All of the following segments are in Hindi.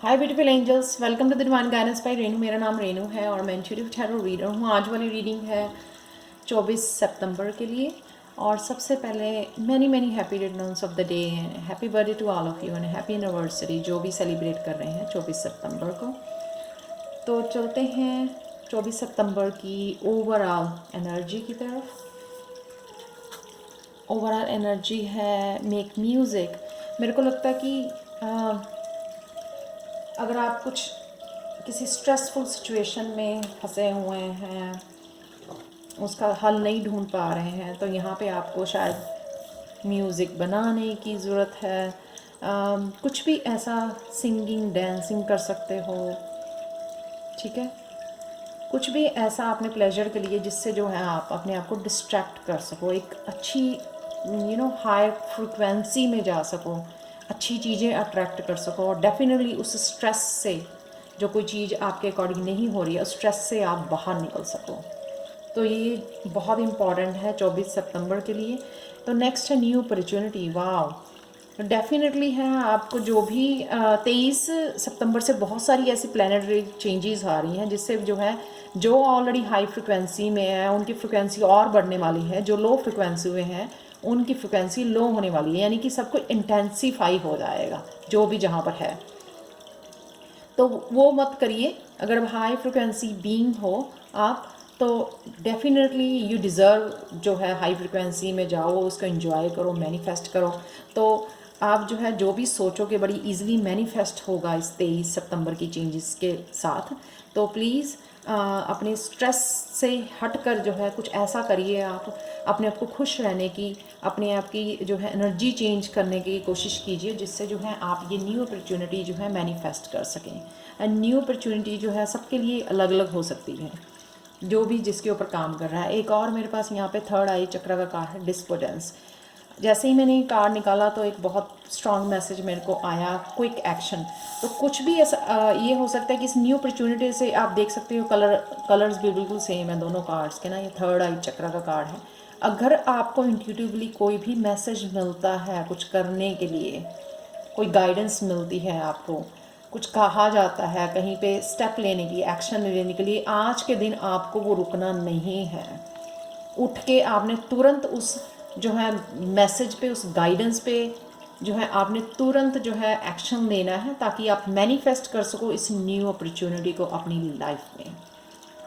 Hi beautiful angels, welcome to the divine guidance by Renu. मेरा नाम रेनू है और मैं इंट्यूटिव टैरो रीडर हूँ। आज वाली रीडिंग है 24 सितंबर के लिए। और सबसे पहले many many happy returns of the day, happy birthday to all of you and happy anniversary जो भी सेलिब्रेट कर रहे हैं 24 सितंबर को। तो चलते हैं 24 सितंबर की ओवरऑल एनर्जी की तरफ। ओवरऑल एनर्जी है मेक म्यूज़िक। मेरे को लगता है कि अगर आप कुछ किसी स्ट्रेसफुल सिचुएशन में फंसे हुए हैं, उसका हल नहीं ढूंढ पा रहे हैं, तो यहाँ पे आपको शायद म्यूज़िक बनाने की ज़रूरत है। कुछ भी ऐसा, सिंगिंग डांसिंग कर सकते हो, ठीक है। कुछ भी ऐसा अपने प्लेजर के लिए जिससे जो है आप अपने आप को डिस्ट्रैक्ट कर सको, एक अच्छी हाई फ्रिक्वेंसी में जा सको, अच्छी चीज़ें अट्रैक्ट कर सको और डेफिनेटली उस स्ट्रेस से, जो कोई चीज़ आपके अकॉर्डिंग नहीं हो रही है, उस स्ट्रेस से आप बाहर निकल सको। तो ये बहुत इम्पॉर्टेंट है 24 सितंबर के लिए। तो नेक्स्ट है न्यू अपॉर्चुनिटी। वाह, डेफिनेटली है। आपको जो भी 23 सितंबर से बहुत सारी ऐसी प्लानिटरी चेंजेस आ रही हैं जिससे जो है, जो ऑलरेडी हाई फ्रिक्वेंसी में है उनकी फ्रिक्वेंसी और बढ़ने वाली है, जो लो फ्रिक्वेंसी में है उनकी फ्रिक्वेंसी लो होने वाली है, यानी कि सब कुछ इंटेंसीफाई हो जाएगा जो भी जहाँ पर है। तो वो मत करिए। अगर हाई फ्रिक्वेंसी बीइंग हो आप, तो डेफिनेटली यू डिज़र्व जो है हाई फ्रिक्वेंसी में जाओ, उसको एंजॉय करो, मैनिफेस्ट करो। तो आप जो है जो भी सोचोगे बड़ी इजीली मैनिफेस्ट होगा इस 23 सितंबर की चेंजेस के साथ। तो प्लीज़ अपने स्ट्रेस से हटकर जो है कुछ ऐसा करिए, आप अपने आप को खुश रहने की, अपने आप की जो है एनर्जी चेंज करने की कोशिश कीजिए, जिससे जो है आप ये न्यू अपॉर्चुनिटी जो है मैनिफेस्ट कर सकें। एंड न्यू अपॉर्चुनिटी जो है सबके लिए अलग अलग हो सकती है, जो भी जिसके ऊपर काम कर रहा है। एक और मेरे पास यहाँ पे थर्ड आई चक्र का कार्ड है डिस्पोडेंस। जैसे ही मैंने कार्ड निकाला तो एक बहुत स्ट्रॉन्ग मैसेज मेरे को आया, क्विक एक्शन। तो कुछ भी ऐसा ये हो सकता है कि इस न्यू अपॉर्चुनिटी से आप देख सकते हो, कलर्स भी बिल्कुल सेम है दोनों कार्ड्स के ना। ये थर्ड आई चक्र का कार्ड है। अगर आपको इंट्यूटिवली कोई भी मैसेज मिलता है कुछ करने के लिए, कोई गाइडेंस मिलती है आपको, कुछ कहा जाता है कहीं पे स्टेप लेने की, एक्शन लेने के लिए, आज के दिन आपको वो रुकना नहीं है। उठ के आपने तुरंत उस जो है मैसेज पे, उस गाइडेंस पे जो है आपने तुरंत जो है एक्शन लेना है, ताकि आप मैनिफेस्ट कर सको इस न्यू अपॉर्चुनिटी को अपनी लाइफ में।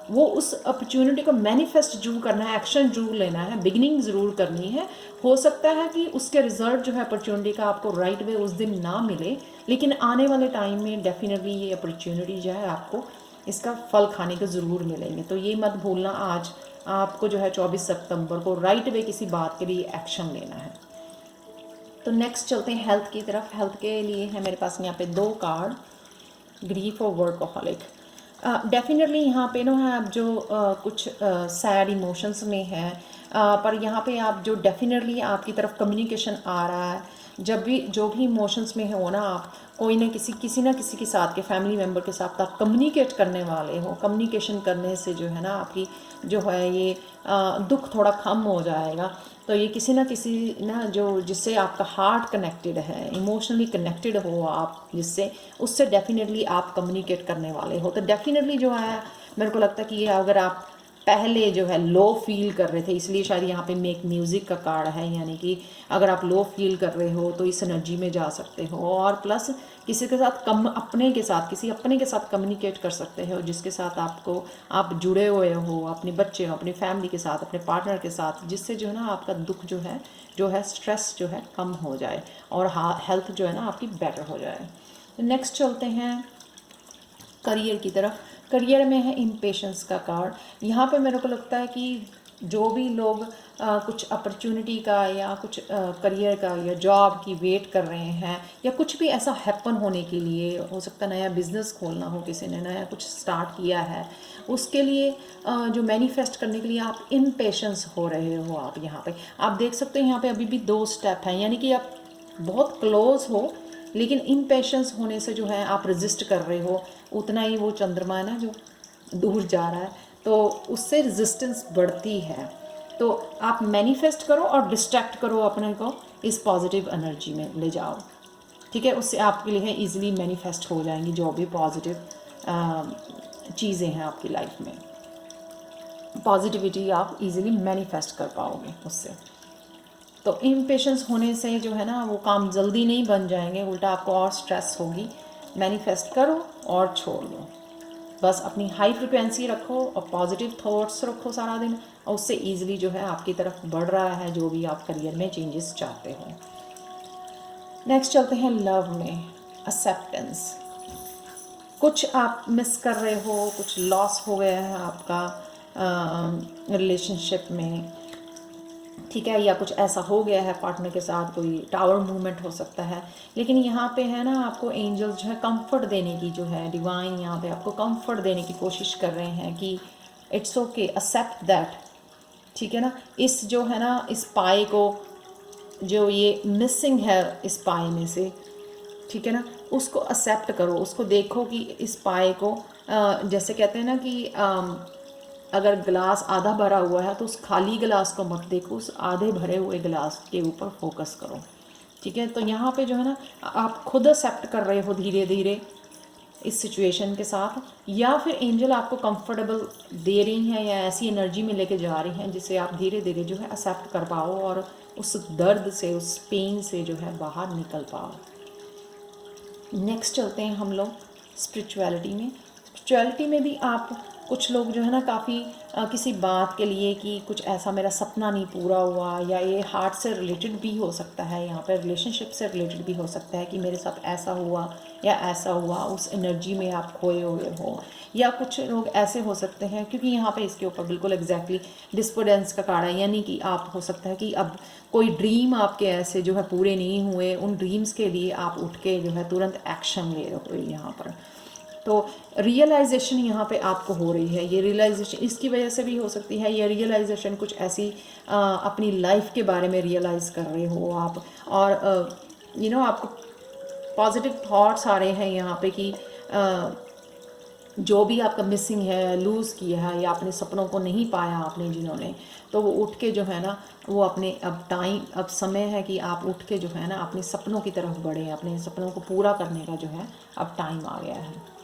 वो उस अपॉर्चुनिटी को मैनिफेस्ट जरूर करना है, एक्शन जरूर लेना है, बिगिनिंग ज़रूर करनी है। हो सकता है कि उसके रिजल्ट जो है अपॉर्चुनिटी का आपको राइट वे उस दिन ना मिले, लेकिन आने वाले टाइम में डेफिनेटली ये अपॉर्चुनिटी जो है आपको इसका फल खाने को ज़रूर मिलेंगे। तो ये मत भूलना, आज आपको जो है 24 सितंबर को राइट वे किसी बात के लिए एक्शन लेना है। तो नेक्स्ट चलते हैं हेल्थ की तरफ। हेल्थ के लिए है मेरे पास यहाँ पे दो कार्ड, ग्रीफ और वर्कहॉलिक। डेफिनेटली यहाँ पे ना है, आप जो कुछ सैड इमोशंस में है, पर यहाँ पे आप जो डेफिनेटली आपकी तरफ कम्युनिकेशन आ रहा है। जब भी जो भी इमोशंस में हो ना, आप कोई ना किसी के साथ के फैमिली मेम्बर के साथ आप कम्युनिकेट करने वाले हो। कम्युनिकेशन करने से जो है ना आपकी जो है ये दुख थोड़ा कम हो जाएगा। तो ये किसी ना किसी ना जो जिससे आपका हार्ट कनेक्टेड है, इमोशनली कनेक्टेड हो आप जिससे, उससे डेफिनेटली आप कम्युनिकेट करने वाले हो। तो डेफिनेटली जो है मेरे को लगता है कि ये अगर आप पहले जो है लो फील कर रहे थे, इसलिए शायद यहाँ पे मेक म्यूज़िक का कार्ड है, यानी कि अगर आप लो फील कर रहे हो तो इस एनर्जी में जा सकते हो। और प्लस किसी के साथ किसी अपने के साथ कम्युनिकेट कर सकते हो, जिसके साथ आप जुड़े हुए हो, अपने बच्चे हो, अपनी फैमिली के साथ, अपने पार्टनर के साथ, जिससे जो है ना आपका दुख जो है स्ट्रेस जो है कम हो जाए और हेल्थ जो है ना आपकी बेटर हो जाए। नेक्स्ट चलते हैं करियर की तरफ। करियर में है इम्पेशंस का कार्ड। यहाँ पे मेरे को लगता है कि जो भी लोग कुछ अपॉर्चुनिटी का या कुछ करियर का या जॉब की वेट कर रहे हैं, या कुछ भी ऐसा हैपन होने के लिए, हो सकता है नया बिजनेस खोलना हो, किसी ने नया कुछ स्टार्ट किया है, उसके लिए जो मैनिफेस्ट करने के लिए आप इम्पेशंस हो रहे हो। आप यहाँ पे आप देख सकते हैं, यहाँ पे अभी भी 2 स्टेप हैं, यानी कि आप बहुत क्लोज हो, लेकिन इम्पेशंस होने से जो है आप रजिस्ट कर रहे हो। उतना ही वो चंद्रमा है ना जो दूर जा रहा है, तो उससे रेजिस्टेंस बढ़ती है। तो आप मैनिफेस्ट करो और डिस्ट्रैक्ट करो अपने को, इस पॉजिटिव एनर्जी में ले जाओ। ठीक है, उससे आपके लिए ईजिली मैनिफेस्ट हो जाएंगी जो भी पॉजिटिव चीज़ें हैं आपकी लाइफ में। पॉजिटिविटी आप इजीली मैनिफेस्ट कर पाओगे उससे। तो इम्पेशेंस होने से जो है ना वो काम जल्दी नहीं बन जाएंगे, उल्टा आपको और स्ट्रेस होगी। मैनिफेस्ट करो और छोड़ दो, बस अपनी हाई फ्रिक्वेंसी रखो और पॉजिटिव थॉट्स रखो सारा दिन, और उससे ईजिली जो है आपकी तरफ बढ़ रहा है जो भी आप करियर में चेंजेस चाहते हो। नेक्स्ट चलते हैं लव में, एक्सेप्टेंस। कुछ आप मिस कर रहे हो, कुछ लॉस हो गया है आपका रिलेशनशिप में, ठीक है, या कुछ ऐसा हो गया है पार्टनर के साथ, कोई टावर मूवमेंट हो सकता है। लेकिन यहाँ पे है ना आपको एंजल जो है कंफर्ट देने की, जो है डिवाइन यहाँ पे आपको कंफर्ट देने की कोशिश कर रहे हैं कि इट्स ओके, एक्सेप्ट दैट, ठीक है ना। इस जो है ना इस पाए को, जो ये मिसिंग है इस पाए में से, ठीक है ना, उसको एक्सेप्ट करो, उसको देखो कि इस पाए को जैसे कहते हैं ना कि अगर गिलास आधा भरा हुआ है तो उस खाली गिलास को मत देखो, उस आधे भरे हुए गिलास के ऊपर फोकस करो, ठीक है। तो यहाँ पे जो है ना आप खुद एक्सेप्ट कर रहे हो धीरे धीरे इस सिचुएशन के साथ, या फिर एंजल आपको कंफर्टेबल दे रही हैं या ऐसी एनर्जी में लेके जा रही हैं जिससे आप धीरे धीरे जो है एक्सेप्ट कर पाओ और उस दर्द से, उस पेन से जो है बाहर निकल पाओ। नेक्स्ट चलते हैं हम लोग स्पिरिचुअलिटी में। स्पिरिचुअलिटी में भी आप कुछ लोग जो है ना काफ़ी किसी बात के लिए कि कुछ ऐसा मेरा सपना नहीं पूरा हुआ, या ये हार्ट से रिलेटेड भी हो सकता है, यहाँ पर रिलेशनशिप से रिलेटेड भी हो सकता है कि मेरे साथ ऐसा हुआ या ऐसा हुआ, उस एनर्जी में आप खोए हुए हो। या कुछ लोग ऐसे हो सकते हैं, क्योंकि यहाँ पे इसके ऊपर बिल्कुल एग्जैक्टली डिस्पोडेंस का कार्ड है, यानी कि आप हो सकता है कि अब कोई ड्रीम आपके ऐसे जो है पूरे नहीं हुए, उन ड्रीम्स के लिए आप उठ के जो है तुरंत एक्शन ले रहे हो यहाँ पर। तो रियलाइजेशन यहाँ पे आपको हो रही है, ये रियलाइजेशन इसकी वजह से भी हो सकती है, ये रियलाइजेशन कुछ ऐसी अपनी लाइफ के बारे में रियलाइज़ कर रहे हो आप, और आपको पॉजिटिव थॉट्स आ रहे हैं यहाँ पे कि जो भी आपका मिसिंग है, लूज़ किया है, या अपने सपनों को नहीं पाया आपने जिन्होंने, तो वो उठ के जो है ना वो अपने अब समय है कि आप उठ के जो है ना अपने सपनों की तरफ बढ़े, अपने सपनों को पूरा करने का जो है अब टाइम आ गया है।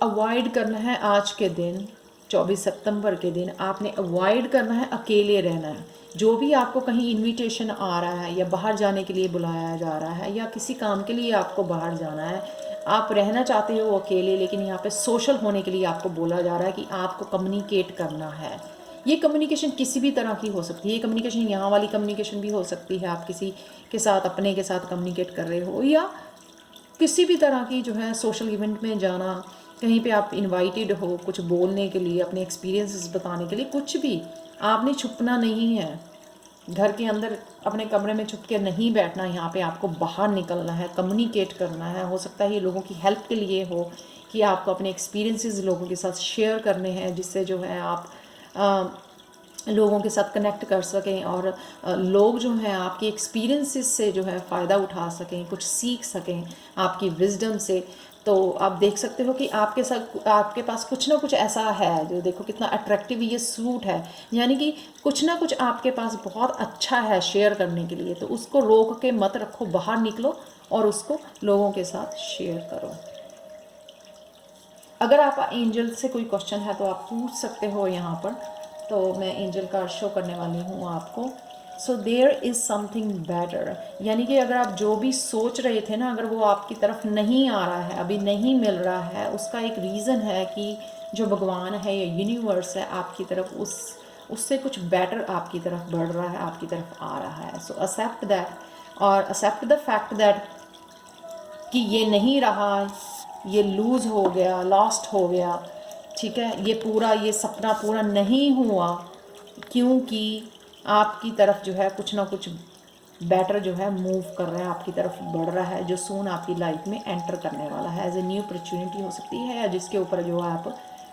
अवॉइड करना है आज के दिन, 24 सितंबर के दिन आपने अवॉइड करना है अकेले रहना है। जो भी आपको कहीं इनविटेशन आ रहा है या बाहर जाने के लिए बुलाया जा रहा है या किसी काम के लिए आपको बाहर जाना है, आप रहना चाहते हो अकेले, लेकिन यहाँ पे सोशल होने के लिए आपको बोला जा रहा है कि आपको कम्युनिकेट करना है। ये कम्युनिकेशन किसी भी तरह की हो सकती है, ये कम्युनिकेशन यहाँ वाली कम्युनिकेशन भी हो सकती है, आप किसी के साथ अपने के साथ कम्युनिकेट कर रहे हो, या किसी भी तरह की जो है सोशल इवेंट में जाना, कहीं पे आप इनवाइटेड हो कुछ बोलने के लिए, अपने एक्सपीरियंसेस बताने के लिए, कुछ भी आपने छुपना नहीं है, घर के अंदर अपने कमरे में छुप के नहीं बैठना, यहाँ पे आपको बाहर निकलना है, कम्युनिकेट करना है। हो सकता है ये लोगों की हेल्प के लिए हो कि आपको अपने एक्सपीरियंसेस लोगों के साथ शेयर करने हैं, जिससे जो है आप लोगों के साथ कनेक्ट कर सकें और लोग जो हैं आपके एक्सपीरियंसेस से जो है फ़ायदा उठा सकें, कुछ सीख सकें आपकी विजडम से। तो आप देख सकते हो कि आपके पास कुछ ना कुछ ऐसा है जो, देखो कितना अट्रैक्टिव ये सूट है, यानी कि कुछ ना कुछ आपके पास बहुत अच्छा है शेयर करने के लिए। तो उसको रोक के मत रखो, बाहर निकलो और उसको लोगों के साथ शेयर करो। अगर आप एंजल से कोई क्वेश्चन है तो आप पूछ सकते हो यहाँ पर, तो मैं एंजल कार्ड शो करने वाली हूँ आपको। So there is something better, यानी कि अगर आप जो भी सोच रहे थे ना, अगर वो आपकी तरफ नहीं आ रहा है, अभी नहीं मिल रहा है, उसका एक रीज़न है कि जो भगवान है या यूनिवर्स है आपकी तरफ उससे कुछ बेटर आपकी तरफ बढ़ रहा है, आपकी तरफ आ रहा है। सो एक्सेप्ट दैट, और एक्सेप्ट द फैक्ट दैट कि ये नहीं रहा, ये लूज़ हो गया, लॉस्ट हो गया, ठीक है, ये सपना पूरा नहीं हुआ, क्योंकि आपकी तरफ जो है कुछ ना कुछ बेटर जो है मूव कर रहा है, आपकी तरफ बढ़ रहा है, जो सून आपकी लाइफ में एंटर करने वाला है। एज ए न्यू अपॉर्चुनिटी हो सकती है, या जिसके ऊपर जो आप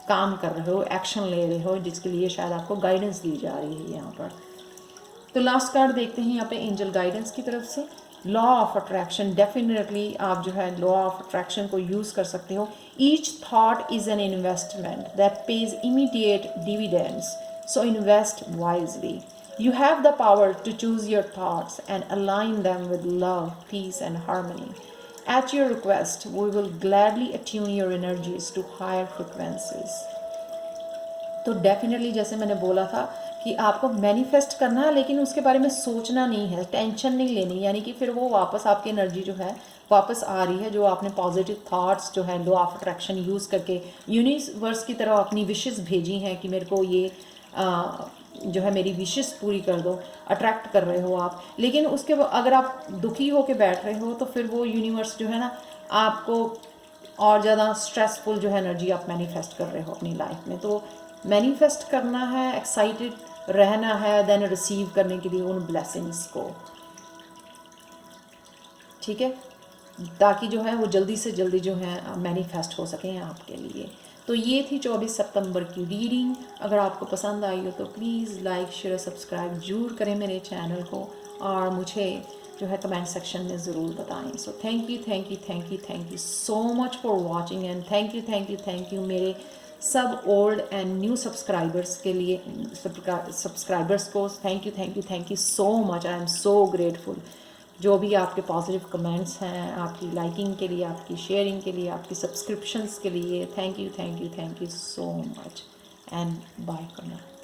काम कर रहे हो, एक्शन ले रहे हो, जिसके लिए शायद आपको गाइडेंस दी जा रही है यहाँ पर। तो लास्ट कार्ड देखते हैं यहाँ पे एंजल गाइडेंस की तरफ से। लॉ ऑफ अट्रैक्शन, डेफिनेटली आप जो है लॉ ऑफ अट्रैक्शन को यूज़ कर सकते हो। Each thought is an investment that page immediate dividends, so invest wisely. You have the power to choose your thoughts and align them with love, peace, and harmony. At your request, we will gladly attune your energies to higher frequencies. तो डेफिनेटली जैसे मैंने बोला था कि आपको मैनिफेस्ट करना है, लेकिन उसके बारे में सोचना नहीं है, टेंशन नहीं लेनी, यानी कि फिर वो वापस आपकी एनर्जी जो है वापस आ रही है, जो आपने पॉजिटिव थॉट्स जो है लॉ ऑफ अट्रैक्शन यूज़ करके यूनिवर्स की तरफ अपनी विशेस भेजी हैं कि मेरे को ये जो है मेरी विशेस पूरी कर दो, अट्रैक्ट कर रहे हो आप। लेकिन उसके अगर आप दुखी होकर बैठ रहे हो तो फिर वो यूनिवर्स जो है ना आपको और ज़्यादा स्ट्रेसफुल जो है एनर्जी आप मैनिफेस्ट कर रहे हो अपनी लाइफ में। तो मैनिफेस्ट करना है, एक्साइटेड रहना है, देन रिसीव करने के लिए उन ब्लेसिंग्स को, ठीक है, ताकि जो है वो जल्दी से जल्दी जो है मैनिफेस्ट हो सकें आपके लिए। तो ये थी 24 सितंबर की रीडिंग। अगर आपको पसंद आई हो तो प्लीज़ लाइक शेयर सब्सक्राइब ज़रूर करें मेरे चैनल को, और मुझे जो है कमेंट सेक्शन में ज़रूर बताएं। So thank you thank you thank you thank you so much for watching, and thank you thank you thank you मेरे सब ओल्ड एंड न्यू सब्सक्राइबर्स के लिए, सब्सक्राइबर्स को thank you so much. I am so grateful. जो भी आपके पॉजिटिव कमेंट्स हैं, आपकी लाइकिंग के लिए, आपकी शेयरिंग के लिए, आपकी सब्सक्रिप्शंस के लिए, thank you so much, and bye for now.